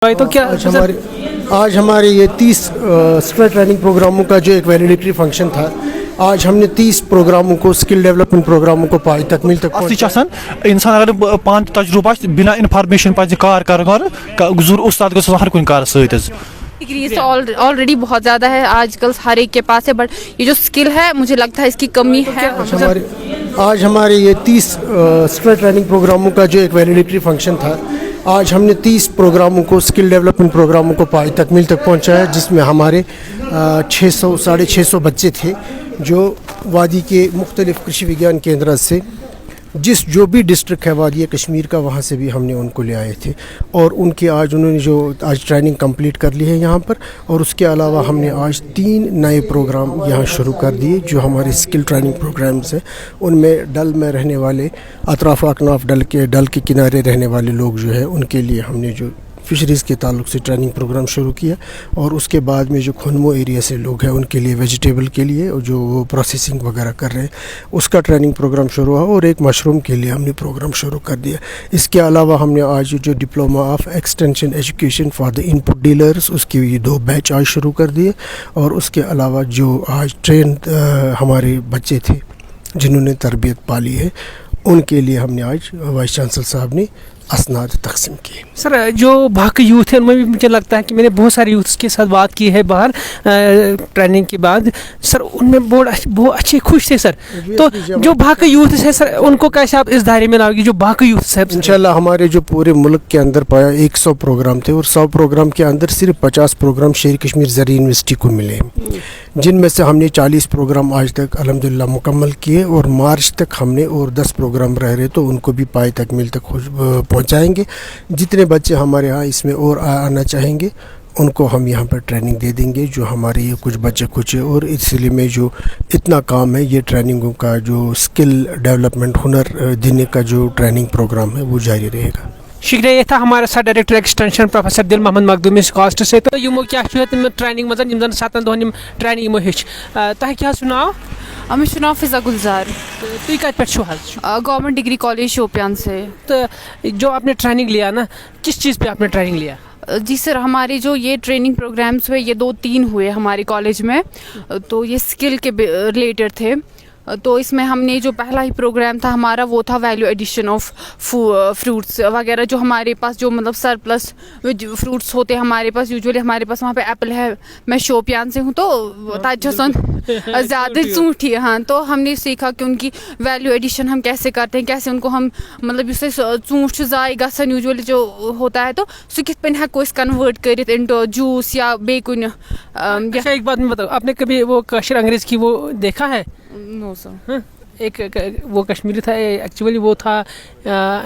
तो क्या आज हमारे ये 30 स्किल ट्रेनिंग प्रोग्रामों का जो एक वैलिडिटी फंक्शन था, आज हमने 30 प्रोग्रामों को, स्किल डेवलपमेंट प्रोग्रामों को पाई तकमील तक पहुंचा। इंसान अगर पान तजुर्बा बिना इन्फॉर्मेशन पज कार कर उस्ताद गो हर कुन कार सहित डिग्रीज तो ऑलरेडी बहुत ज़्यादा है आजकल हर एक के पास है, बट ये जो स्किल है मुझे लगता है इसकी कमी है। आज हमारे ये 30 स्किल ट्रेनिंग प्रोग्रामों का जो एक वैलिडिटी फंक्शन था, आज हमने 30 प्रोग्रामों को, स्किल डेवलपमेंट प्रोग्रामों को पाई तकमील तक पहुंचाया, जिसमें हमारे 600-650 बच्चे थे जो वादी के मुख्तलिफ कृषि विज्ञान केंद्र से, जो भी डिस्ट्रिक्ट है वादी कश्मीर का, वहाँ से भी हमने उनको ले आए थे और उन्होंने आज ट्रेनिंग कंप्लीट कर ली है यहाँ पर। और उसके अलावा हमने आज 3 नए प्रोग्राम यहाँ शुरू कर दिए जो हमारे स्किल ट्रेनिंग प्रोग्राम्स हैं। उनमें डल में रहने वाले, अतराफ अकनाफ डल के किनारे रहने वाले लोग जो है, उनके लिए हमने जो फिशरीज़ के ताल्लुक से ट्रेनिंग प्रोग्राम शुरू किया, और उसके बाद में जो खुनमो एरिया से लोग हैं उनके लिए वेजिटेबल के लिए जो वो प्रोसेसिंग वगैरह कर रहे हैं उसका ट्रेनिंग प्रोग्राम शुरू हुआ, और एक मशरूम के लिए हमने प्रोग्राम शुरू कर दिया। इसके अलावा हमने आज जो diploma of extension education for the input dealers, उसकी ये 2 बैच आज शुरू कर दिए। और उसके अलावा जो आज ट्रेन हमारे बच्चे थे जिन्होंने तरबियत पाली है, उनके लिए हमने आज वाइस चांसलर साहब ने असनाद तकसीम किए। सर, जो बाकी यूथ है उनमें भी मुझे लगता है कि मैंने बहुत सारे यूथ्स के साथ बात की है बाहर ट्रेनिंग के बाद, सर उनमें बहुत अच्छे खुश थे सर। तो जो बाकी यूथ है सर, उनको कैसे आप इस दायरे में लाओगे जो बाकी यूथ है? इंशाल्लाह हमारे जो पूरे मुल्क के अंदर पाया 100 प्रोग्राम थे, और 100 प्रोग्राम के अंदर सिर्फ 50 प्रोग्राम शेर कश्मीर ज़रिए यूनिवर्सिटी को मिले, जिनमें से हमने 40 प्रोग्राम आज तक अल्हम्दुलिल्लाह मुकम्मल किए, और मार्च तक हमने और 10 प्रोग्राम रह रहे तो उनको भी पाए तकमील तक पहुँचाएँगे। जितने बच्चे हमारे यहाँ इसमें और आना चाहेंगे उनको हम यहाँ पर ट्रेनिंग दे देंगे, जो हमारे ये कुछ बच्चे कुछ है। और इसलिए में जो इतना काम है, ये ट्रेनिंगों का जो स्किल डेवलपमेंट, हुनर देने का जो ट्रेनिंग प्रोग्राम है वो जारी रहेगा। शुक्रिया। ये था हमारे साथ डायरेक्टर एक्सटेंशन प्रोफेसर दिल मोहम्मद मखदूम इस कास्ट से। तो यमो क्या ट्रेनिंग मत यम 7 दिन ट्रेनिंग यमो हेच तह क्या सुनाओ? मैं सुनाओ फिजा गुलजार। तुम कत पे गवर्नमेंट डिग्री कॉलेज शोपियान से। तो जो आपने ट्रेनिंग लिया ना, किस चीज़ पे आपने ट्रेनिंग लिया? जी सर, हमारे जो ये ट्रेनिंग प्रोग्राम्स हुए, ये 2-3 हुए हमारे कॉलेज में, तो ये स्किल के रिलेटेड थे। तो इसमें हमने जो पहला ही प्रोग्राम था हमारा वो था वैल्यू एडिशन ऑफ फ्रूट्स वगैरह, जो हमारे पास जो मतलब सरप्लस फ्रूट्स होते हैं हमारे पास, यूजुअली हमारे पास वहाँ पे एप्पल है। मैं शोपियान से हूँ तो ताजसन ज़्यादा ऊँटी, हाँ, तो हमने सीखा कि उनकी वैल्यू एडिशन हम कैसे करते हैं, कैसे उनको हम मतलब उससे ऊँट ज़ाय गसन यूजुअली जो होता है, तो सो कित पे हेको कन्वर्ट करित इनटू जूस या बेकुन। एक बात मैं बताओ, आपने कभी वो कश्मीर अंग्रेज़ की वो देखा है? No sir. एक वो कश्मीरी था, एक्चुअली वो था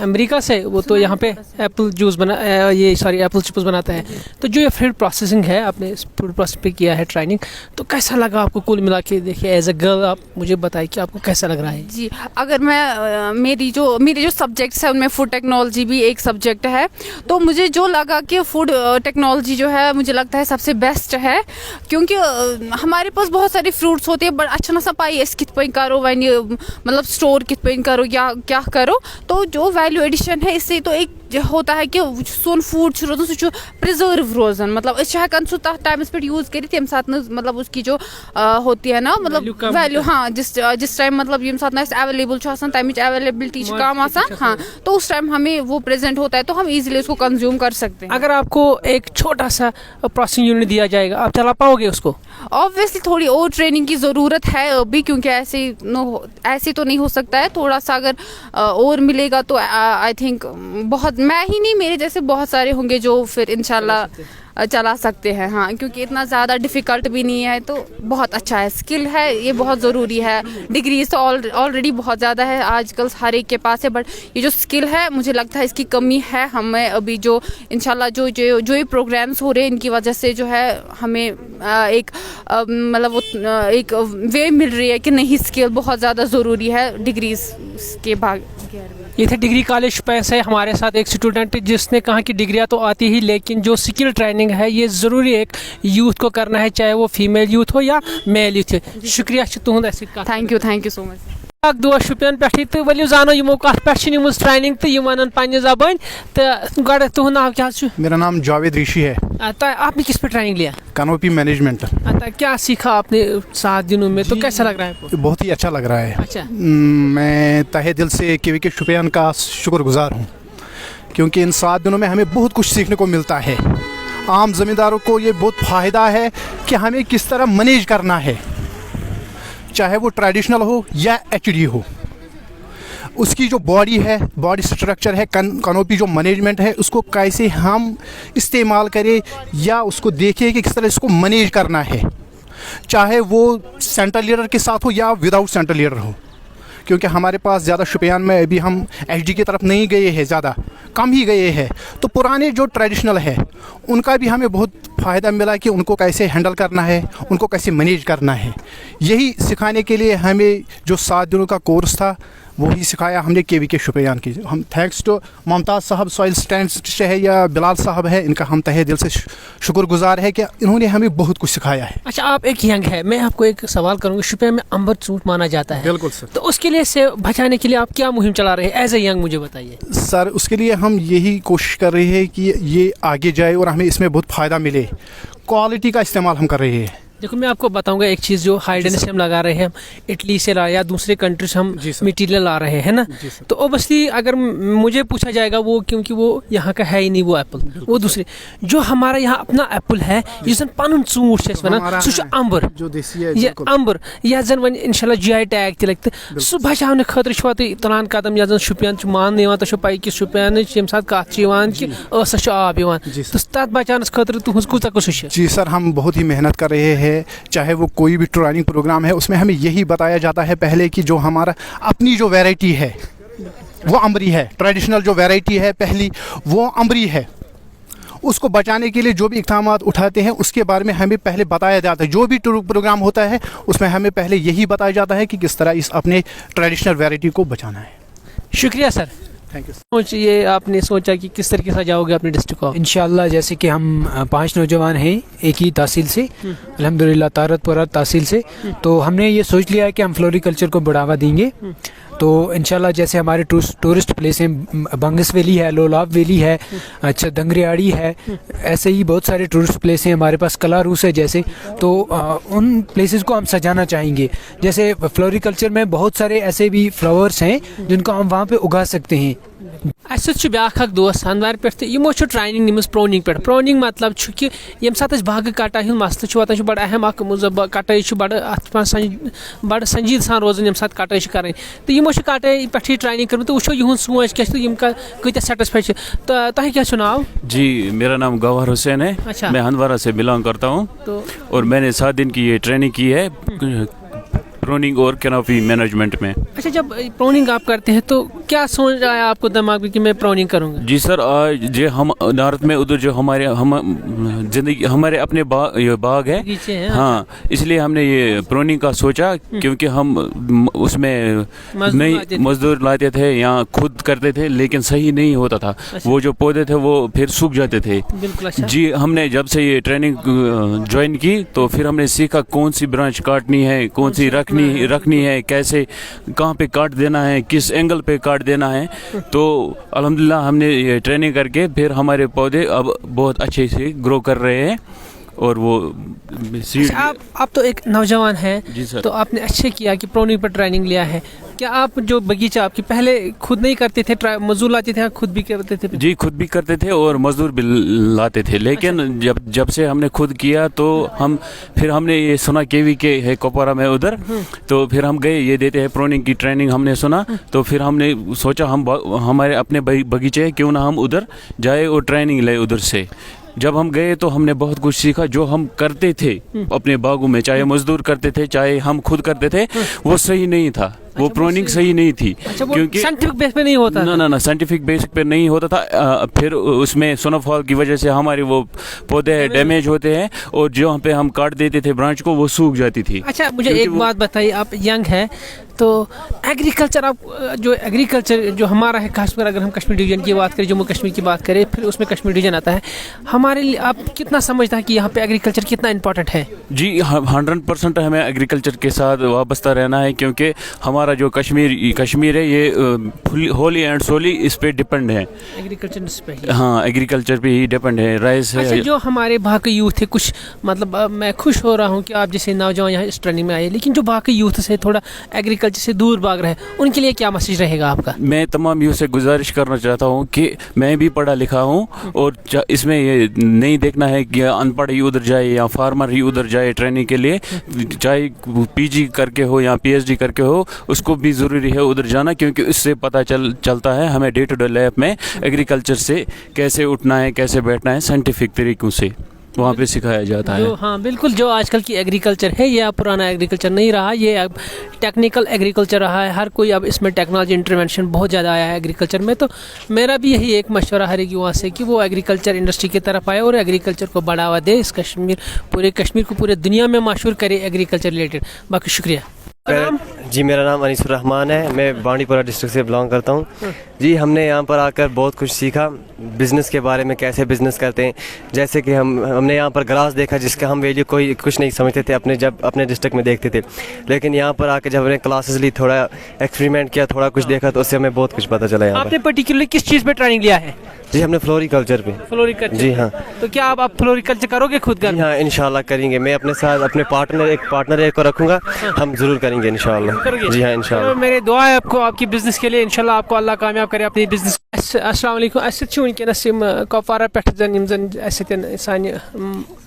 अमेरिका से, वो तो यहाँ पे एप्पल जूस एप्पल चिप्स बनाता है। तो जो ये फूड प्रोसेसिंग है, आपने फूड प्रोसेस पे किया है ट्रेनिंग, तो कैसा लगा आपको कुल मिला के? देखिए एज अ गर्ल आप मुझे बताइए कि आपको कैसा लग रहा है? जी, अगर मैं मेरे जो सब्जेक्ट्स है उनमें फूड टेक्नोलॉजी भी एक सब्जेक्ट है, तो मुझे जो लगा कि फूड टेक्नोलॉजी जो है मुझे लगता है सबसे बेस्ट है, क्योंकि हमारे पास बहुत सारे फ्रूट्स होते हैं, बट अच्छा ना सा पाई इस कित पे करो वन मतलब स्टोर कित पे करो या क्या करो। तो जो वैल्यू एडिशन है, इससे तो एक होता है कि सोन फूड रोजान सह प्रिजर्व रोजान, मतलब हेकान सह तथ टाइमस पे यूज कर ये सात मतलब उसकी जो होती है ना मतलब वैल्यू, हाँ, जिस टाइम मतलब ये सात अवेलेबल तमिच अवेलेबिलिटी कम आसान, हाँ, तो उस टाइम हमें वो प्रेजेंट होता है, तो हम इजीली उसको कंज्यूम कर सकते हैं। अगर आपको एक छोटा सा प्रोसेसिंग यूनिट दिया जाएगा, आप चला पाओगे उसको? ऑब्वियसली थोड़ी और ट्रेनिंग की ज़रूरत है अभी, क्योंकि ऐसे तो नहीं हो सकता है, थोड़ा सा अगर और मिलेगा तो आई थिंक बहुत, मैं ही नहीं, मेरे जैसे बहुत सारे होंगे जो फिर इंशाल्लाह चला सकते हैं, हाँ, क्योंकि इतना ज़्यादा डिफ़िकल्ट भी नहीं है, तो बहुत अच्छा है। स्किल है, ये बहुत ज़रूरी है। डिग्रीज तो ऑलरेडी बहुत ज़्यादा है आजकल हर एक के पास है, बट ये जो स्किल है मुझे लगता है इसकी कमी है हमें अभी। जो इंशाल्लाह जो ये प्रोग्राम्स हो रहे हैं, इनकी वजह से जो है हमें एक मतलब वो एक वे मिल रही है कि नहीं, स्किल बहुत ज़्यादा ज़रूरी है डिग्रीज के बाद। ये थे डिग्री कॉलेज पे से हमारे साथ एक स्टूडेंट जिसने कहा कि डिग्रियां तो आती ही, लेकिन जो स्किल ट्रेनिंग है ये ज़रूरी एक यूथ को करना है, चाहे वो फीमेल यूथ हो या मेल यूथ हो। शुक्रिया तुहद। Thank you so much. اکھ دو شپین پٮ۪ٹھٕے تہٕ ؤلِو زانو یِمو کتھ پٮ۪ٹھ چھِ نِمٕژ ٹریننگ تہٕ یِم ونن پننہِ زبٲنۍ تہٕ گۄڈٕ تُہُنٛد ناو کیٛاہ چھُ؟ मेरा नाम जावेद ऋषि है, आपने किस पे ट्रेनिंग लिया? Canopy management. क्या सीखा आपने 7 दिनों में, तो कैसा लग रहा है आपको? बहुत ही अच्छा लग रहा है. अच्छा. मैं तहे दिल से KVK शुपियान का शुक्रगुजार हूँ, क्योंकि इन 7 दिनों में हमें बहुत कुछ सीखने को मिलता है. आम ज़मींदारों को ये बहुत फ़ायदा है कि हमें किस तरह मैनेज करना है, चाहे वो ट्रेडिशनल हो या HD हो. उसकी जो बॉडी है, बॉडी स्ट्रक्चर है, कैनोपी जो मैनेजमेंट है, उसको कैसे हम इस्तेमाल करें या उसको देखें कि किस तरह इसको मैनेज करना है, चाहे वो सेंटर लीडर के साथ हो या विदाउट सेंटर लीडर हो. क्योंकि हमारे पास ज़्यादा शुपियान में अभी हम HD की तरफ नहीं गए हैं, ज़्यादा कम ही गए हैं. तो पुराने जो ट्रेडिशनल है उनका भी हमें बहुत फ़ायदा मिला कि उनको कैसे हैंडल करना है, उनको कैसे मैनेज करना है. यही सिखाने के लिए हमें जो 7 दिनों का कोर्स था वही सिखाया हमने KVK शुपियान की. हम थैंक्स टू मुमताज़ साहब, सॉइल स्टैंड है या बिलाल साहब है, इनका हम तहे दिल से शुक्रगुजार है कि इन्होंने हमें बहुत कुछ सिखाया है. अच्छा, आप एक यंग है, मैं आपको एक सवाल करूँगा. शुपियान में अंबर चूंट माना जाता है. बिल्कुल सर. तो उसके लिए से बचाने के लिए आप क्या मुहिम चला रहे हैं एज ए यंग, मुझे बताइए. सर, उसके लिए हम यही कोशिश कर रहे हैं कि ये आगे जाए और हमें इसमें बहुत फ़ायदा मिले. क्वालिटी का इस्तेमाल हम कर रहे हैं. देखो, मैं आपको बताऊंगा एक चीज़, जो हाई डेंसिटी हम लगा रहे हैं, इटली से ला या दूसरे कंट्री से हम मटीरियल ला रहे हैं ना, तो ओबियसली अगर मुझे पूछा जाएगा वो, क्योंकि वो यहाँ का है ही नहीं वो एप्पल, वो दूसरे जो हमारा यहाँ अपना एप्पल है, जिस पन चूट से वन सह अंबर, ये अंबर या जन वन इंशाल्लाह GI टैग तक लगे सह बचाने खतर तुलान कदम, या जन शुपियान मान तो पाई कि शुपियान ये सात कत कि आब तो तथ बचानस खतर तुहस कूचा कोशिश है? जी सर, हम बहुत ही मेहनत कर रहे हैं. चाहे वो कोई भी ट्रेनिंग प्रोग्राम है, उसमें हमें यही बताया जाता है पहले कि जो हमारा अपनी जो वैरायटी है वो अम्बरी है. ट्रेडिशनल जो वैरायटी है पहली वो अम्बरी है. उसको बचाने के लिए जो भी इक़दाम उठाते हैं उसके बारे में हमें पहले बताया जाता है. जो भी प्रोग्राम होता है उसमें हमें पहले यही बताया जाता है कि किस तरह इस अपने ट्रेडिशनल वैरायटी को बचाना है. शुक्रिया सर. Thank you. सोचिए, आपने सोचा कि किस तरीके से जाओगे अपने डिस्ट्रिक्ट को? इंशाल्लाह, जैसे कि हम 5 नौजवान हैं एक ही तहसील से, अल्हम्दुलिल्लाह तारतपुरा तहसील से, तो हमने ये सोच लिया है कि हम फ्लोरिकल्चर को बढ़ावा देंगे. तो इंशाल्लाह जैसे हमारे टूरिस्ट प्लेस हैं, बंगस वैली है, लोलाब वैली है, अच्छा दंगरियाड़ी है, ऐसे ही बहुत सारे टूरिस्ट प्लेस हैं हमारे पास, कलारूस है जैसे, तो उन प्लेसेस को हम सजाना चाहेंगे. जैसे फ्लोरिकल्चर में बहुत सारे ऐसे भी फ्लावर्स हैं जिनको हम वहाँ पे उगा सकते हैं. ब्याख दोस्त हंदवार पे यमो ट्रेनिंग निम्स प्रोनिंग पे. प्रोनिंग मतलब कि ये सात बाग कटाई मसल वातान बड़ अहम कटाई बड़ संजीद सान रोजान ये सात कटाई कर. तो यमो कटाई पे ट्रेनिंग कर, तो वो यह सोच क्या कत सेटिस्फाइड. तुम क्या नाव? जी, मेरा नाम गवाहर हुसैन है. अच्छा. मैं हंदवारा से बिलोंग करता हूँ. तो और मैंने 7 दिन की ये ट्रेनिंग की है प्रोनिंग और कैनोपी मैनेजमेंट में. अच्छा, जब प्रोनिंग आप करते हैं तो क्या सोच आया आपको दिमाग में कि मैं प्रोनिंग करूँगा? जी सर, आज जो हम भारत में उधर जो हम जिंदगी हमारे अपने बाग है, हाँ, इसलिए हमने ये प्रोनिंग का सोचा, क्योंकि हम उसमें नहीं मजदूर लाते थे या खुद करते थे, लेकिन सही नहीं होता था. अच्छा. वो जो पौधे थे वो फिर सूख जाते थे. बिल्कुल. अच्छा. जी, हमने जब से ये ट्रेनिंग ज्वाइन की तो फिर हमने सीखा कौन सी ब्रांच काटनी है, कौन सी रखनी है, कैसे कहाँ पे काट देना है, किस एंगल पे काट देना है. तो अल्हम्दुलिल्लाह हमने ये ट्रेनिंग करके फिर हमारे पौधे अब बहुत अच्छे से ग्रो कर रहे हैं. और वो सीड. आप तो एक नौजवान हैं. जी सर. तो आपने अच्छे किया कि प्रोनिंग पर ट्रेनिंग लिया है. क्या आप जो बगीचा आपकी पहले खुद नहीं करते थे, मजदूर लाते थे, खुद भी करते थे? जी, खुद भी करते थे और मजदूर भी लाते थे, लेकिन अच्छा. जब से हमने खुद किया तो फिर हमने ये सुना KVK है कोपरा में उधर, तो फिर हम गए, ये देते हैं प्रोनिंग की ट्रेनिंग, हमने सुना, तो फिर हमने सोचा हम हमारे अपने बगीचे क्यों ना हम उधर जाए और ट्रेनिंग ले उधर से. जब हम गए तो हमने बहुत कुछ सीखा. जो हम करते थे अपने बागों में, चाहे मजदूर करते थे चाहे हम खुद करते थे, वो सही नहीं था. वो प्रोनिंग सही नहीं थी. अच्छा, क्योंकि साइंटिफिक बेस पे नहीं होता. ना साइंटिफिक बेस पे नहीं होता था. फिर उसमें स्नोफॉल की वजह से हमारे वो पौधे डैमेज होते हैं, और जो हम पे हम काट देते थे ब्रांच को, वो सूख जाती थी. अच्छा, मुझे एक बात बताइए, आप यंग है तो एग्रीकल्चर, आप जो एग्रीकल्चर जो हमारा है, खासकर अगर हम कश्मीर डिवीजन की बात करें, जम्मू कश्मीर की बात करें, फिर उसमें कश्मीर डिवीजन आता है, हमारे लिए आप कितना समझता है कि यहाँ पे एग्रीकल्चर कितना इंपॉर्टेंट है? जी, 100% हमें एग्रीकल्चर के साथ वाबस्ता रहना है, क्योंकि हमारा हमारा जो कश्मीर है ये होली एंड सोली इस पे डिपेंड है. एग्रीकल्चर पे ही. हाँ, एग्रीकल्चर पे ही डिपेंड है. राइस अच्छा, है. जो हमारे बाकी यूथ है कुछ मतलब मैं खुश हो रहा हूँ कि आप जैसे नौजवान यहाँ इस ट्रेनिंग में आए, लेकिन जो बाकी यूथ से थोड़ा एग्रीकल्चर से दूर भाग रहे हैं उनके लिए क्या मैसेज रहेगा आपका? मैं तमाम यूथ से गुजारिश करना चाहता हूँ कि मैं भी पढ़ा लिखा हूँ और इसमें ये नहीं देखना है कि अनपढ़ ही उधर जाए या फार्मर ही उधर जाए ट्रेनिंग के लिए. चाहे पीजी करके हो या पीएचडी करके हो, उसको भी ज़रूरी है उधर जाना, क्योंकि उससे पता चलता है हमें डे टू डे लाइफ में एग्रीकल्चर से कैसे उठना है, कैसे बैठना है, साइंटिफिक तरीक़ों से वहाँ पे सिखाया जाता है. हाँ बिल्कुल, जो आजकल की एग्रीकल्चर है ये अब पुराना एग्रीकल्चर नहीं रहा, ये अब टेक्निकल एग्रीकल्चर रहा है. हर कोई अब इसमें टेक्नोलॉजी इंटरवेंशन बहुत ज़्यादा आया है एग्रीकल्चर में. तो मेरा भी यही एक मशवरा हर एक युवा से कि वो एग्रीकल्चर इंडस्ट्री की तरफ आए और एग्रीकल्चर को बढ़ावा दे. इस पूरे कश्मीर को पूरे दुनिया में मशहूर करे एग्रीकल्चर रिलेटेड. बाकी शुक्रिया. जी मेरा नाम अनीसुर रहमान है, मैं बांडीपुरा डिस्ट्रिक्ट से बिलोंग करता हूँ. जी हमने यहाँ पर आकर बहुत कुछ सीखा बिज़नेस के बारे में, कैसे बिज़नेस करते हैं. जैसे कि हमने यहाँ पर ग्रास देखा जिसका हम वैल्यू कुछ नहीं समझते थे जब अपने डिस्ट्रिक्ट में देखते थे, लेकिन यहाँ पर आकर जब हमने क्लासेस ली, थोड़ा एक्सपेरिमेंट किया, थोड़ा कुछ देखा, तो उससे हमें बहुत कुछ पता चला. यहाँ आपने पर्टिकुलरली किस चीज़ पे ट्रेनिंग लिया है? जी हमने फ्लोरिकल्चर पे. फ्लोरिकल्चर? जी हाँ. तो क्या आप फ्लोरिकल्चर करोगे खुद का? हाँ इंशाल्लाह करेंगे. मैं अपने साथ अपने पार्टनर को रखूँगा, हम ज़रूर करेंगे इंशाल्लाह. जी हाँ इंशाल्लाह. मेरे दुआ है आपको आपकी बिजनेस के लिए, इंशाल्लाह आपको अल्लाह कामयाब करे अपनी बिजनेस. अस्सलाम वालेकुम. वनकस कपवारा पे सान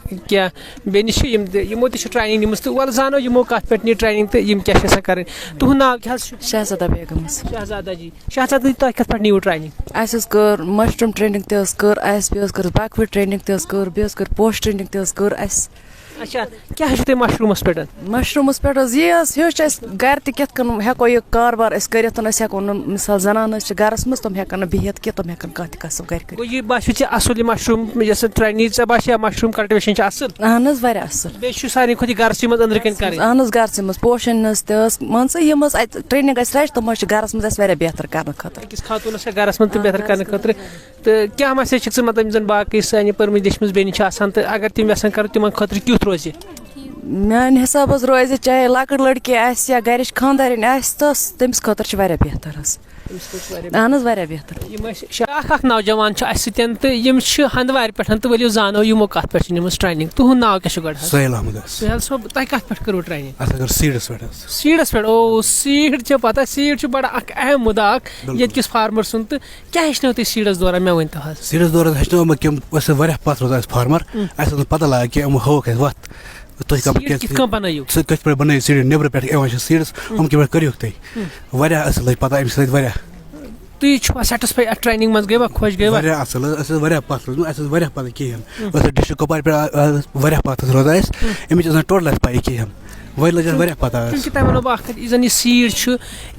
क्या बेनिश यमो ट्रेनिंग निम तो वल जानो यमो कत पे ट्रेनिंग तो यम क्या कर. तुह नाव क्या? शहजादा बेगम. शहजादा जी. शहजादा तुह कत पे नीव ट्रेनिंग? अस कर मशरूम ट्रेनिंग तक कर बकवीट ट्रेनिंग तक कर पोस्ट ट्रेनिंग तक अस. अच्छा, क्या तुम मशरूमस पे? मशरूमस पे ये गर तन हेको यह कारबार हेको मिसाल जनान गरस मज तम हेकन बिहत कि तम हेकन कह कसब गर कर. ये बासे असल मशरूम जैसे ट्रेनिंग से बासे मशरूम कल्टिवेशन असल? अहन वारिया असल. बे सारे खुद गरस मज अंदर कन कर? अहन गरस मज पोशन मान ट्रेनिंग रच तम गरस मज वारिया बेहतर करने खतर. अकिस खातूनस गरस मज बेहतर करने खतर. तो क्या मैसेज मतलब जन बाकी सानी परमिश लेचम बेन तो अगर तम यसान कर तिमन खतर क्युथ रोज? मान हिसाब रोज चाहे लकड़ लड़की या गर खानदारिन तमिस खतर बेहतर. अहन वारिया बेहतर. नौजवान तो हंदवार पे तो वलियो जानो यमो कत पे ट्रेनिंग. तुह नाव क्या गो? सुहेल अहमद. सुहेल साहब तुम कत पे करो ट्रेनिंग? सीड्स पे. सीड्स पे? ओ सीड पता सीड बड़ा अहम मुद्दा ये फार्मर सुन. तो क्या हेचनो तुम सीड्स दौरान मे वन तो? सीड्स दौरान हेचनो कि पत रोज फार्मर पता लगा कि होक वत बनाइयो बन सीड नबर पे सीड्स करियो तुम पता अम सर. तुम सेटिस्फाई ट्रेनिंग मज गई खुश गई? अस पत पता कहें डिस्ट्रिक्ट कपवार पे पत रोजान अमिच टोटल पाई कहें वही लजन पता. वो बन सीड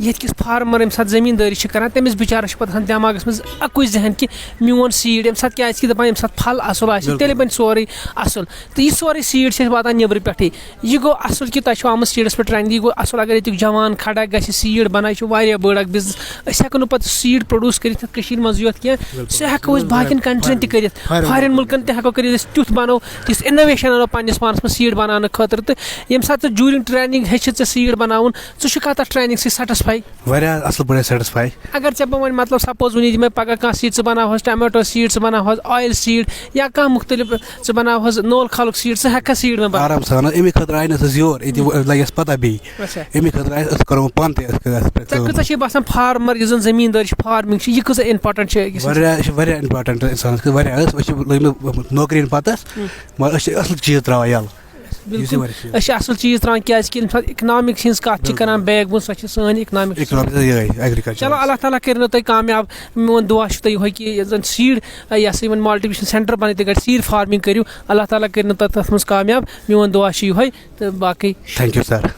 ये फार्मर यम जमींदारी कर तमिस बिचारस पता दिमागस मज अकु जहन कि मोन सीड यम क्या दपान यम फल असल तेल बन सोरे असल. तो यह सोरे सीड से वातान नबर पे यह गो असल कि तुम आमुत सीडस पे ट्रेनिंग. यह गो असल अगर ये जवान खड़ा ग सीड बना बड़ बिजनेस. हेको पे सीड प्रोड्यूस कर मज योत कह सह हेको बाकी कंट्रीन तक फॉरेन मुल्कन तेको कर तुथ बनो तिस इनोवेशन ano पन्निस पानस में सीड बनाने खतर. तो यम साथ ड्यूरिंग ट्रेनिंग हेच सीड बनाउन च ट्रेनिंग से सेटिस्फाई? असल पे सेटिस्फाई. अगर चे बन मतलब सपोज वन मैं पगह कह सीड बनाव टमाटो सीड बनाव ऑयल सीड या कह मुख्तलिफ बनाव नोल खालुक सीड हेका सीड में आराम सान. अमे खतर आय योर लगे पता बे अमे खतर करो पान कत बसान फार्मर यह जमींदारी फार्मिंग यह कस इंपॉर्टेंट इंपॉर्टेंट इंसान लगे नौकरी पता मगर असल चीज त्रा यल. असल चीज त्रा क्या इकनॉमिक्स हज कत करान बैक बोन सो सन इकनॉमिक्स. चलो अल्लाह ताला कर तुम कामयाब. मोन दुआ तुम कि सीड यह मल्टिप्लिकेशन सेंटर बन तक सीड फार्मिंग करू. अल्लाह ताला कर तथ मज कामयाब. मोन दुआ यह तो बाकी थैंक यू सर.